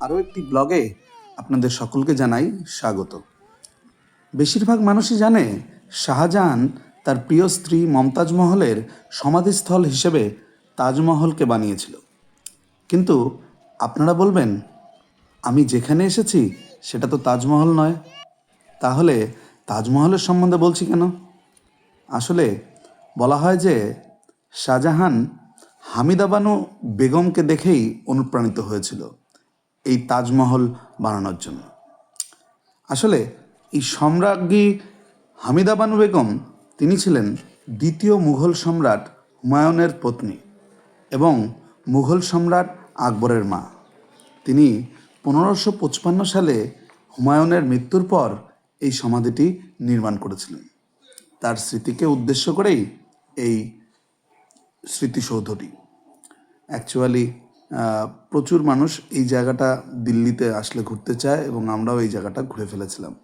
আরও একটি ব্লগে আপনাদের সকলকে জানাই স্বাগত। বেশিরভাগ মানুষই জানে শাহজাহান তার প্রিয় স্ত্রী মমতাজ মহলের সমাধিস্থল হিসেবে তাজমহলকে বানিয়েছিল। কিন্তু আপনারা বলবেন, আমি যেখানে এসেছি সেটা তো তাজমহল নয়, তাহলে তাজমহলের সম্বন্ধে বলছি কেন? আসলে বলা হয় যে শাহজাহান হামিদা বানু বেগমকে দেখেই অনুপ্রাণিত হয়েছিল এই তাজমহল বানানোর জন্য। আসলে এই সম্রাজ্ঞী হামিদা বানু বেগম তিনি ছিলেন দ্বিতীয় মুঘল সম্রাট হুমায়ুনের পত্নী এবং মুঘল সম্রাট আকবরের মা। তিনি 1555 সালে হুমায়ুনের মৃত্যুর পর এই সমাধিটি নির্মাণ করেছিলেন। তার স্মৃতিকে উদ্দেশ্য করেই এই স্মৃতিসৌধটি। অ্যাকচুয়ালি প্রচুর মানুষ এই জায়গাটা দিল্লিতে আসলে ঘুরতে চায় এবং আমরাও এই জায়গাটা ঘুরে ফেলেছিলাম।